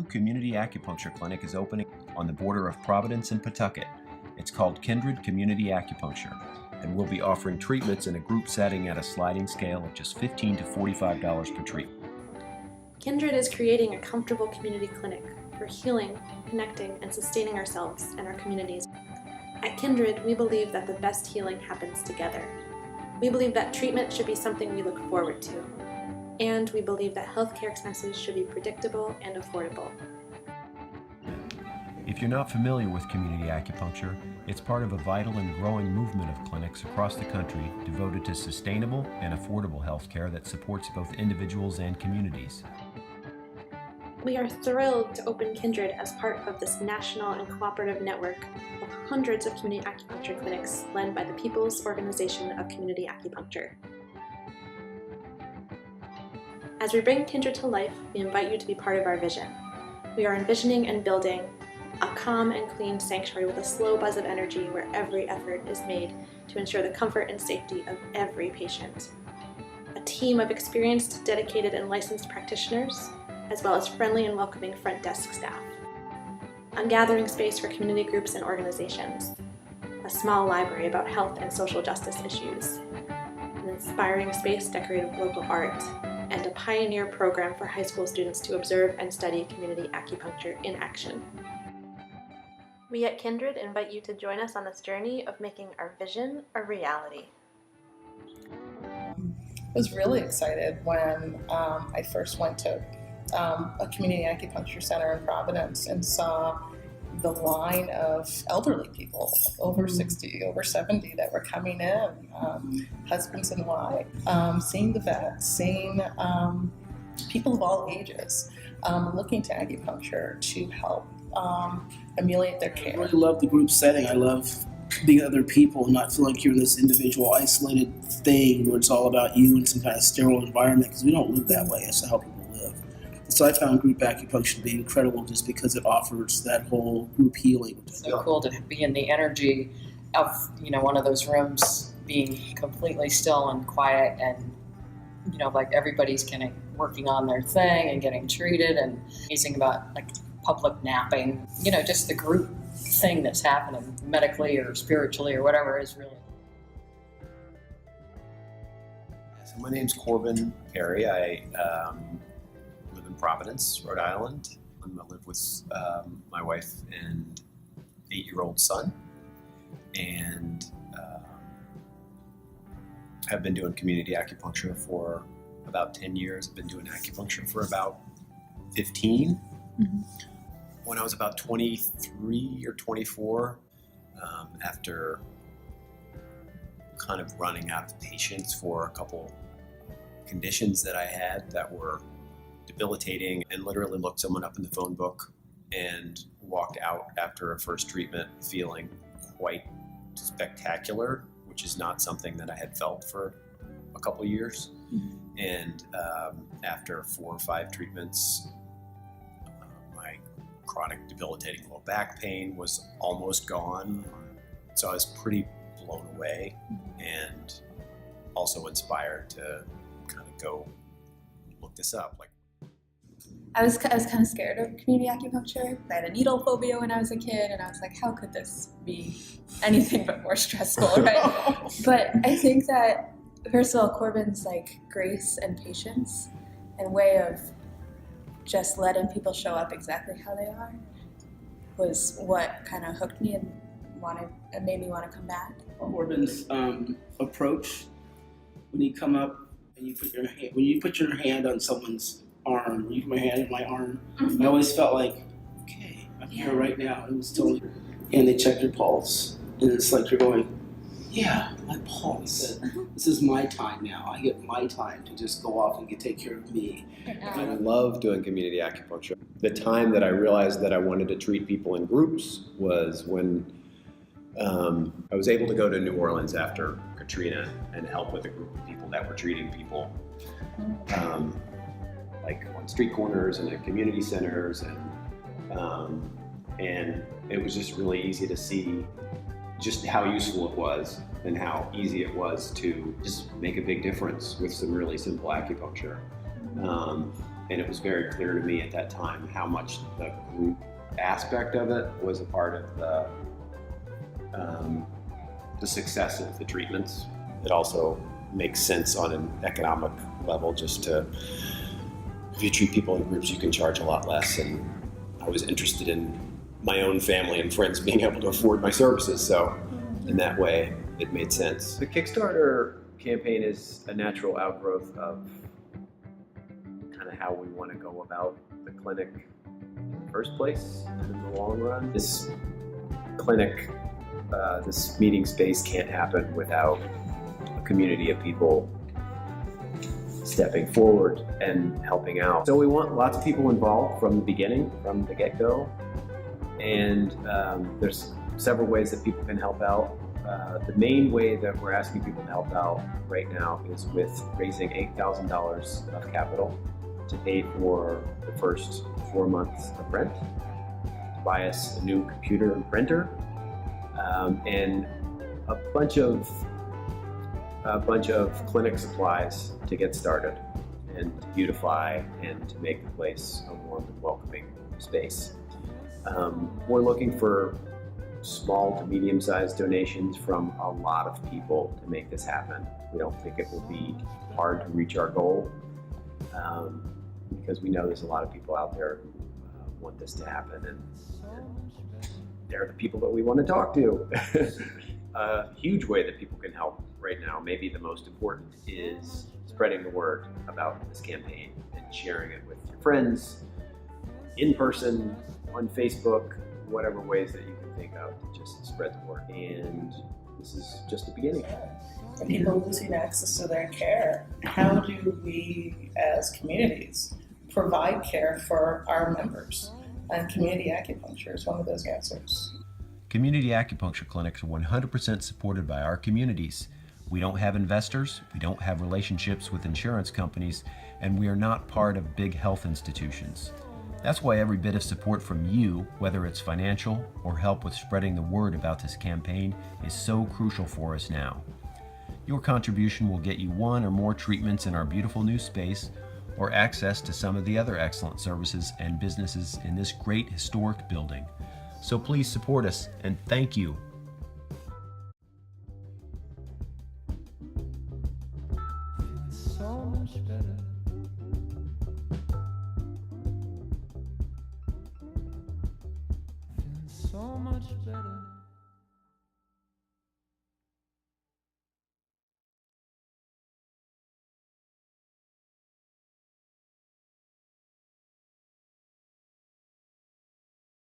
Indiegogo Community Acupuncture Clinic is opening on the border of Providence and Pawtucket. It's called Kindred Community Acupuncture, and we'll be offering treatments in a group setting at a sliding scale of just $15 to $45 per treatment. Kindred is creating a comfortable community clinic for healing, connecting, and sustaining ourselves and our communities. At Kindred, we believe that the best healing happens together. We believe that treatment should be something we look forward to. And we believe that healthcare expenses should be predictable and affordable. If you're not familiar with community acupuncture, it's part of a vital and growing movement of clinics across the country devoted to sustainable and affordable healthcare that supports both individuals and communities. We are thrilled to open Kindred as part of this national and cooperative network of hundreds of community acupuncture clinics led by the People's Organization of Community Acupuncture. As we bring Kindred to life, we invite you to be part of our vision. We are envisioning and building a calm and clean sanctuary with a slow buzz of energy where every effort is made to ensure the comfort and safety of every patient. A team of experienced, dedicated, and licensed practitioners, as well as friendly and welcoming front desk staff. A gathering space for community groups and organizations. A small library about health and social justice issues. An inspiring space decorated with local art, and a pioneer program for high school students to observe and study community acupuncture in action. We at Kindred invite you to join us on this journey of making our vision a reality. I was really excited when I first went to a community acupuncture center in Providence and saw the line of elderly people, over 60, over 70, that were coming in, husbands and wives, seeing the vets, seeing people of all ages looking to acupuncture to help ameliorate their care. I really love the group setting. I love being other people and not feel like you're in this individual isolated thing where it's all about you in some kind of sterile environment, because we don't live that way. That's not how people live. So I found group acupuncture to be incredible just because it offers that whole group healing. It's so cool to be in the energy of, one of those rooms being completely still and quiet, and, like everybody's kind of working on their thing and getting treated, and amazing about like public napping, just the group thing that's happening medically or spiritually or whatever is really. So my name's Corbin Perry. I live in Providence, Rhode Island. I live with my wife and 8-year-old son, and I've been doing community acupuncture for about 10 years. I've been doing acupuncture for about 15. Mm-hmm. When I was about 23 or 24, after kind of running out of patience for a couple conditions that I had that were debilitating, and literally looked someone up in the phone book and walked out after a first treatment feeling quite spectacular, which is not something that I had felt for a couple years. Mm-hmm. And after 4 or 5 treatments, my chronic debilitating low back pain was almost gone. So I was pretty blown away, and also inspired to kind of go look this up. I was kind of scared of community acupuncture. I had a needle phobia when I was a kid, and I was like, how could this be anything but more stressful, right? But I think that, first of all, Corbin's like grace and patience and way of just letting people show up exactly how they are was what kind of hooked me and made me want to come back. Corbin's approach, when you come up and you put your hand on someone's arm, you put my hand on my arm, I always felt like, okay, I'm here right now. It was totally, and they check your pulse, and it's like you're going, yeah, my pulse. This is my time now. I get my time to just go off and take care of me. I love doing community acupuncture. The time that I realized that I wanted to treat people in groups was when I was able to go to New Orleans after Katrina and help with a group of people that were treating people like on street corners and at community centers, and it was just really easy to see just how useful it was and how easy it was to just make a big difference with some really simple acupuncture. And it was very clear to me at that time how much the group aspect of it was a part of the success of the treatments. It also makes sense on an economic level, just to, if you treat people in groups, you can charge a lot less. And I was interested in my own family and friends being able to afford my services. So in that way, it made sense. The Kickstarter campaign is a natural outgrowth of kind of how we want to go about the clinic in the first place and in the long run. This clinic, this meeting space can't happen without a community of people stepping forward and helping out. So we want lots of people involved from the beginning, from the get-go. And there's several ways that people can help out. The main way that we're asking people to help out right now is with raising $8,000 of capital to pay for the first 4 months of rent, to buy us a new computer and printer, and a bunch of clinic supplies to get started and to beautify and to make the place a warm and welcoming space. We're looking for small to medium-sized donations from a lot of people to make this happen. We don't think it will be hard to reach our goal, because we know there's a lot of people out there who want this to happen, and they're the people that we want to talk to. A huge way that people can help right now, maybe the most important, is spreading the word about this campaign and sharing it with your friends, in person, on Facebook, whatever ways that you can think of to just spread the word. And this is just the beginning. And people losing access to their care. How do we as communities provide care for our members? And community acupuncture is one of those answers. Community acupuncture clinics are 100% supported by our communities. We don't have investors, we don't have relationships with insurance companies, and we are not part of big health institutions. That's why every bit of support from you, whether it's financial or help with spreading the word about this campaign, is so crucial for us now. Your contribution will get you one or more treatments in our beautiful new space, or access to some of the other excellent services and businesses in this great historic building. So please support us, and thank you. So much better. So much better.